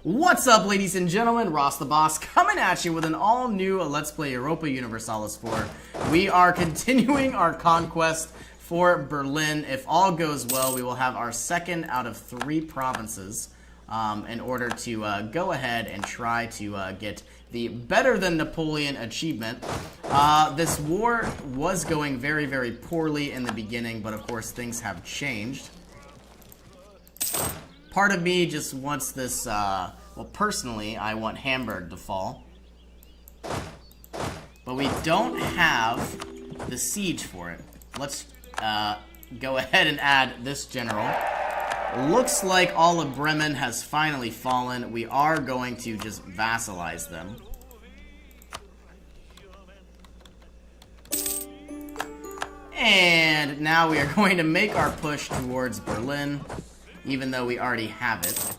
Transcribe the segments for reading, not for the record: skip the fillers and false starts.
What's up, ladies and gentlemen? Ross the Boss coming at you with an all-new Let's Play Europa Universalis 4. We are continuing our conquest for Berlin. If all goes well, we will have our second out of 3 provinces in order to go ahead and try to get the Better Than Napoleon achievement. This war was going very, very poorly in the beginning, but of course things have changed. Part of me just wants this, well, personally, I want Hamburg to fall. But we don't have the siege for it. Let's go ahead and add this general. Looks like all of Bremen has finally fallen. We are going to just vassalize them. And now we are going to make our push towards Berlin, even though we already have it.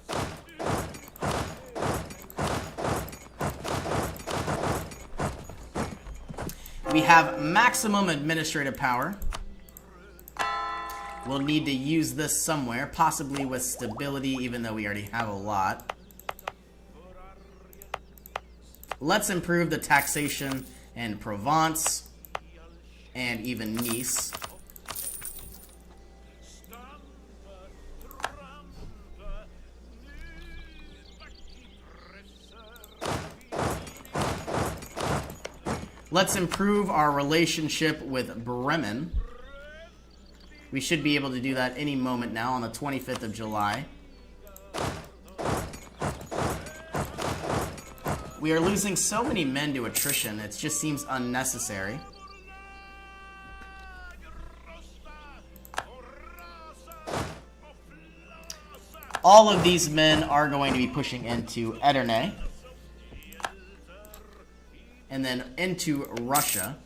We have maximum administrative power. We'll need to use this somewhere, possibly with stability, even though we already have a lot. Let's improve the taxation in Provence and even Nice. Let's improve our relationship with Bremen. We should be able to do that any moment now on the 25th of July. We are losing so many men to attrition, it just seems unnecessary. All of these men are going to be pushing into Edirne. And then into Russia.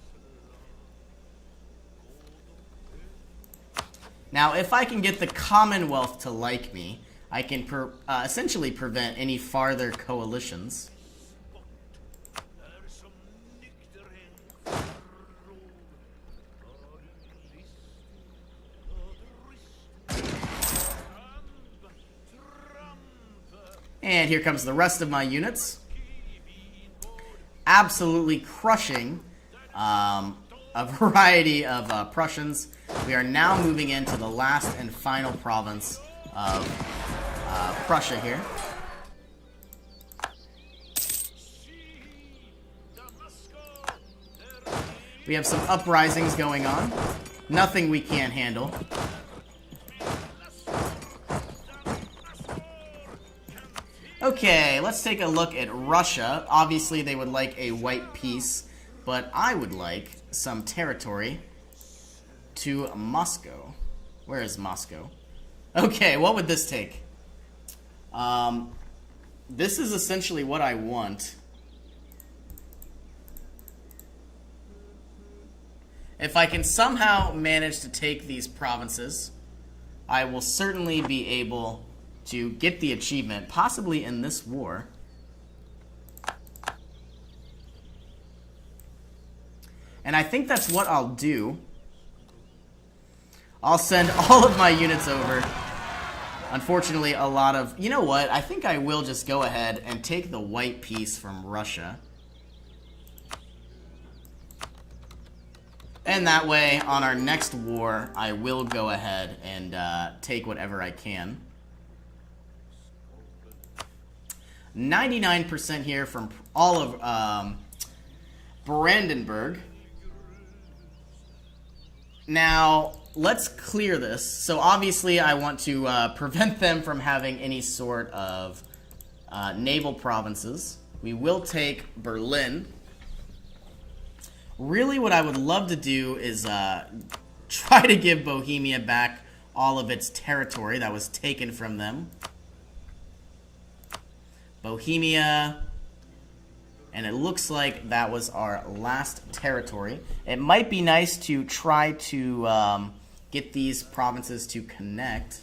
Now, if I can get the Commonwealth to like me, I can essentially prevent any farther coalitions. And here comes the rest of my units. Absolutely crushing a variety of Prussians. We are now moving into the last and final province of Prussia here. We have some uprisings going on. Nothing we can't handle. Okay, let's take a look at Russia. Obviously, they would like a white peace, but I would like some territory to Moscow. Where is Moscow? Okay, what would this take? This is essentially what I want. If I can somehow manage to take these provinces, I will certainly be able to get the achievement, possibly in this war. And I think that's what I'll do. I'll send all of my units over. Unfortunately, a lot of... You know what? I think I will just go ahead and take the white piece from Russia. And that way, on our next war, I will go ahead and take whatever I can. 99% here from all of Brandenburg. Now, let's clear this. So obviously I want to prevent them from having any sort of naval provinces. We will take Berlin. Really what I would love to do is try to give Bohemia back all of its territory that was taken from them. Bohemia, and it looks like that was our last territory. It might be nice to try to get these provinces to connect.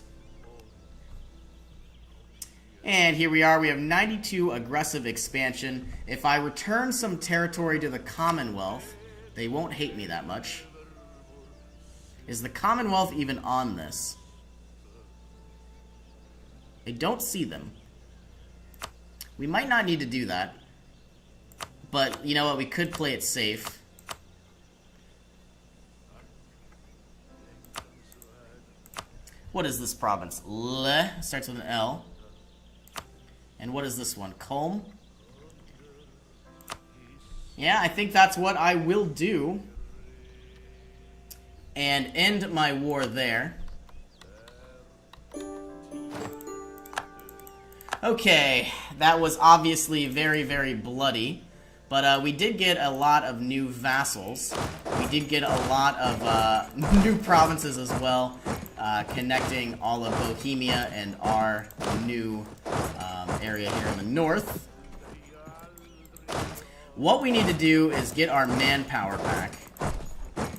And here we are. We have 92 aggressive expansion. If I return some territory to the Commonwealth, they won't hate me that much. Is the Commonwealth even on this? I don't see them. We might not need to do that. But, you know what, we could play it safe. What is this province? Le starts with an L. And what is this one? Culm? Yeah, I think that's what I will do. And end my war there. Okay, that was obviously very, very bloody. But we did get a lot of new vassals. We did get a lot of new provinces as well, connecting all of Bohemia and our new area here in the north. What we need to do is get our manpower back.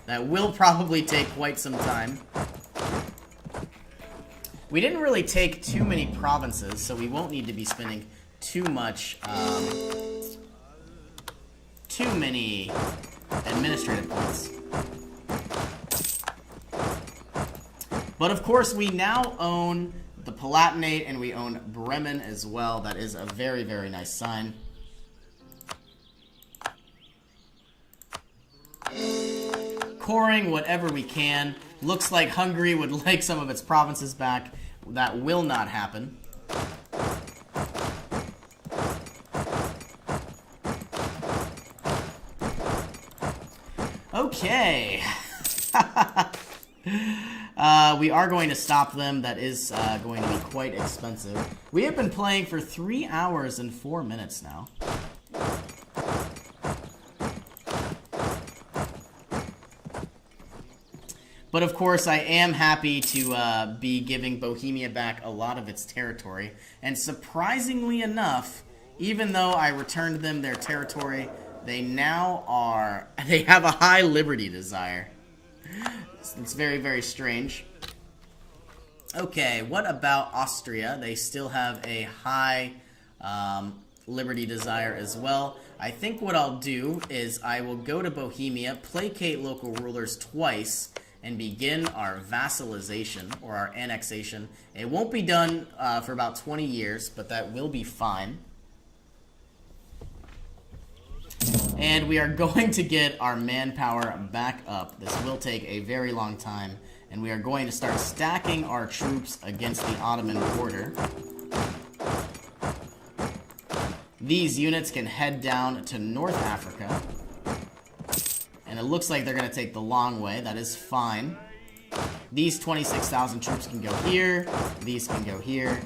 That will probably take quite some time. We didn't really take too many provinces, so we won't need to be spending too much, too many administrative points. But of course, we now own the Palatinate and we own Bremen as well. That is a very, very nice sign. Coring whatever we can. Looks like Hungary would like some of its provinces back. That will not happen. Okay. We are going to stop them. That is going to be quite expensive. We have been playing for 3 hours and 4 minutes now. But of course, I am happy to be giving Bohemia back a lot of its territory. And surprisingly enough, even though I returned them their territory, they now are... they have a high liberty desire. It's very, very strange. Okay, what about Austria? They still have a high liberty desire as well. I think what I'll do is I will go to Bohemia, placate local rulers twice, and begin our vassalization, or our annexation. It won't be done for about 20 years, but that will be fine. And we are going to get our manpower back up. This will take a very long time, and we are going to start stacking our troops against the Ottoman border. These units can head down to North Africa. And it looks like they're going to take the long way. That is fine. These 26,000 troops can go here. These can go here.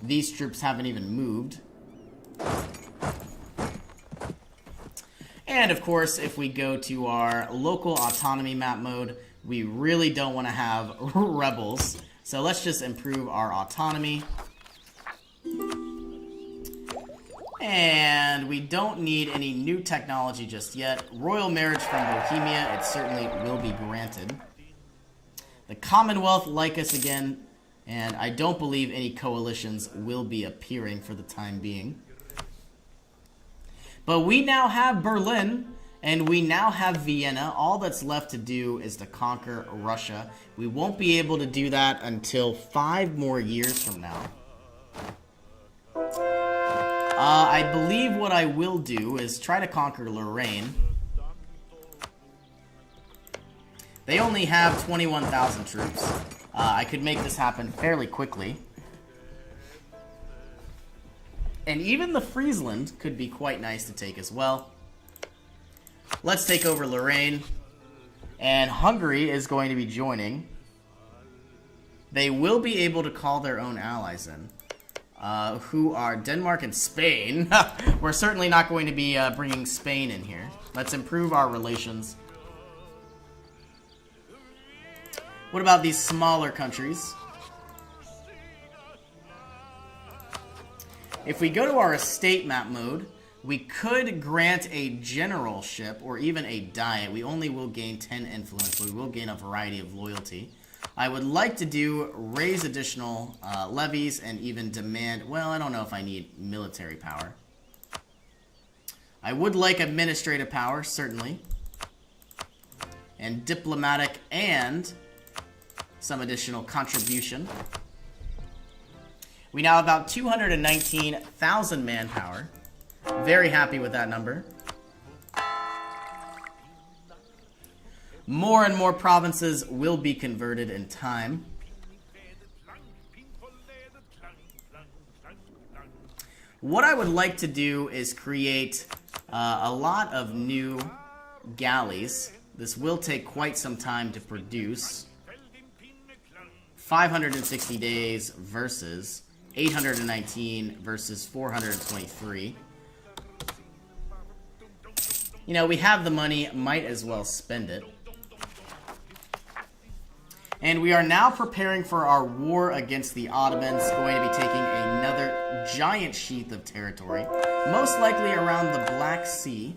These troops haven't even moved. And of course, if we go to our local autonomy map mode, we really don't want to have rebels. So let's just improve our autonomy. And we don't need any new technology just yet. Royal marriage from Bohemia, it certainly will be granted. The Commonwealth like us again, and I don't believe any coalitions will be appearing for the time being. But we now have Berlin, and we now have Vienna. All that's left to do is to conquer Russia. We won't be able to do that until 5 more years from now. I believe what I will do is try to conquer Lorraine. They only have 21,000 troops. I could make this happen fairly quickly. And even the Friesland could be quite nice to take as well. Let's take over Lorraine. And Hungary is going to be joining. They will be able to call their own allies in. Who are Denmark and Spain. We're certainly not going to be bringing Spain in here. Let's improve our relations. What about these smaller countries? If we go to our estate map mode, we could grant a generalship or even a diet. We only will gain 10 influence, but we will gain a variety of loyalty. I would like to raise additional levies and even demand, well, I don't know if I need military power. I would like administrative power, certainly. And diplomatic and some additional contribution. We now have about 219,000 manpower. Very happy with that number. More and more provinces will be converted in time. What I would like to do is create a lot of new galleys. This will take quite some time to produce. 560 days versus 819 versus 423. You know, we have the money, might as well spend it. And we are now preparing for our war against the Ottomans, going to be taking another giant sheath of territory, most likely around the Black Sea.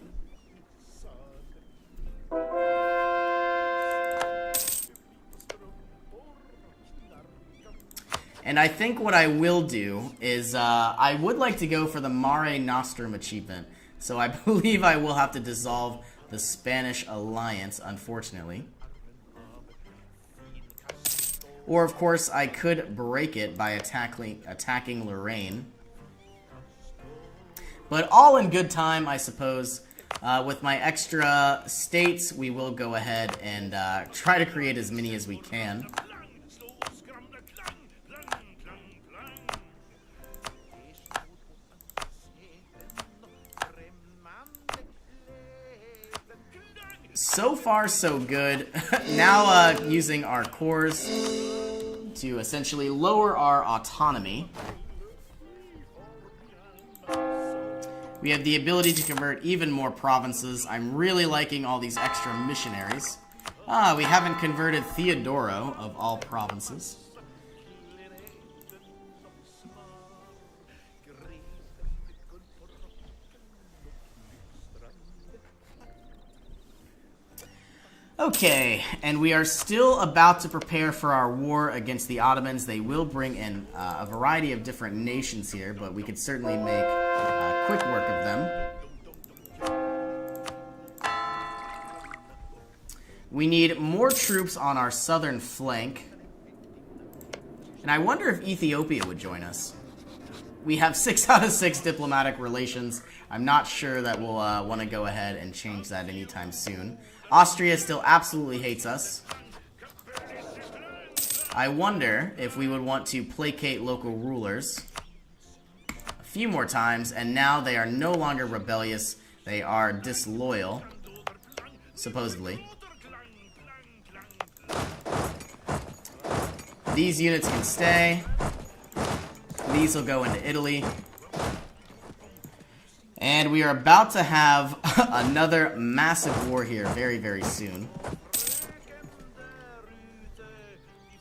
And I think what I will do is I would like to go for the Mare Nostrum achievement. So I believe I will have to dissolve the Spanish alliance, unfortunately. Or, of course, I could break it by attacking Lorraine. But all in good time, I suppose. With my extra states, we will go ahead and try to create as many as we can. So far, so good. Now using our cores to essentially lower our autonomy. We have the ability to convert even more provinces. I'm really liking all these extra missionaries. We haven't converted Theodoro, of all provinces. Okay, and we are still about to prepare for our war against the Ottomans. They will bring in a variety of different nations here, but we could certainly make quick work of them. We need more troops on our southern flank. And I wonder if Ethiopia would join us. We have 6 out of 6 diplomatic relations. I'm not sure that we'll want to go ahead and change that anytime soon. Austria still absolutely hates us. I wonder if we would want to placate local rulers a few more times, and now they are no longer rebellious. They are disloyal, supposedly. These units can stay. These will go into Italy. And we are about to have another massive war here very, very soon.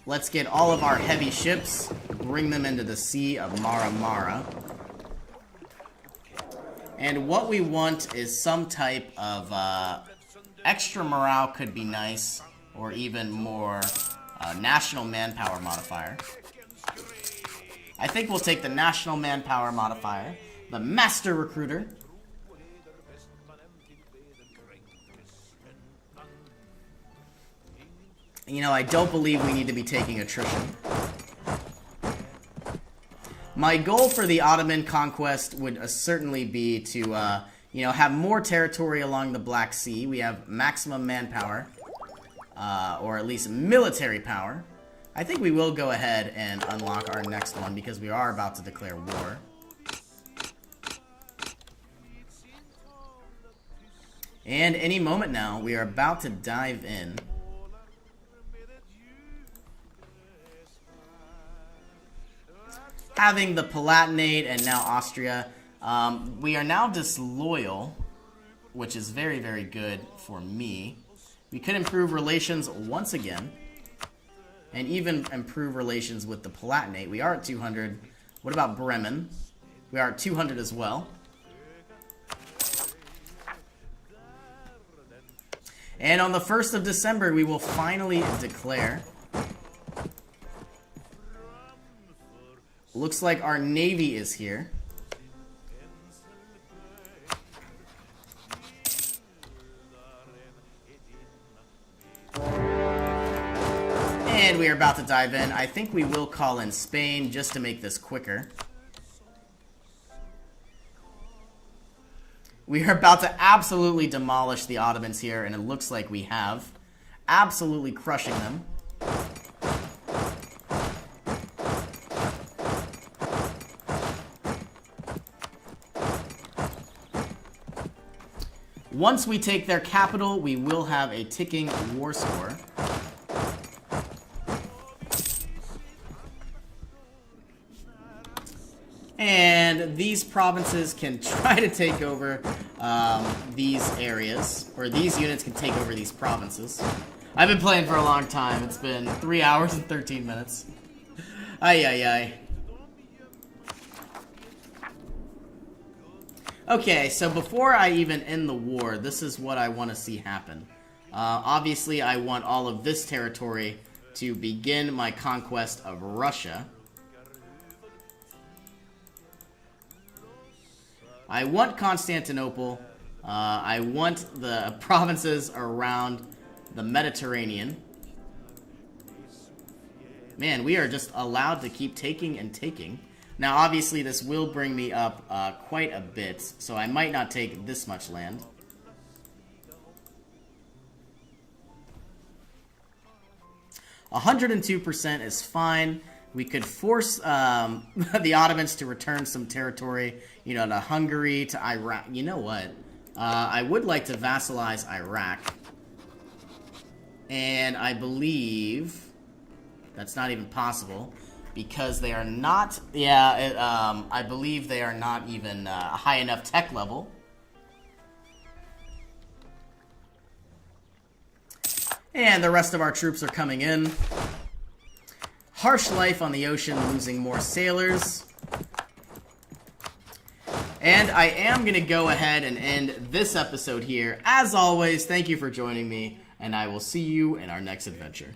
Let's get all of our heavy ships, bring them into the Sea of Mara Mara. And what we want is some type of extra morale could be nice, or even more national manpower modifier. I think we'll take the national manpower modifier. The Master Recruiter. You know, I don't believe we need to be taking attrition. My goal for the Ottoman conquest would certainly be to, you know, have more territory along the Black Sea. We have maximum manpower, or at least military power. I think we will go ahead and unlock our next one because we are about to declare war. And any moment now, we are about to dive in. Having the Palatinate and now Austria, we are now disloyal, which is very, very good for me. We could improve relations once again, and even improve relations with the Palatinate. We are at 200. What about Bremen? We are at 200 as well. And on the 1st of December, we will finally declare. Looks like our navy is here. And And we are about to dive in. I think we will call in Spain just to make this quicker. We are about to absolutely demolish the Ottomans here, and it looks like we have. Absolutely crushing them. Once we take their capital, we will have a ticking war score. And these provinces can try to take over these areas, or these units can take over these provinces. I've been playing for a long time. It's been 3 hours and 13 minutes. Ay, ay, ay. Okay, so before I even end the war, this is what I want to see happen. Obviously, I want all of this territory to begin my conquest of Russia. I want Constantinople. I want the provinces around the Mediterranean. Man, we are just allowed to keep taking and taking. Now, obviously, this will bring me up quite a bit, so I might not take this much land. "102% is fine. We could force the Ottomans to return some territory, you know, to Hungary, to Iraq. You know what? I would like to vassalize Iraq. And I believe that's not even possible. Because they are not, I believe they are not even high enough tech level. And the rest of our troops are coming in. Harsh life on the ocean, losing more sailors. And I am going to go ahead and end this episode here. As always, thank you for joining me, and I will see you in our next adventure.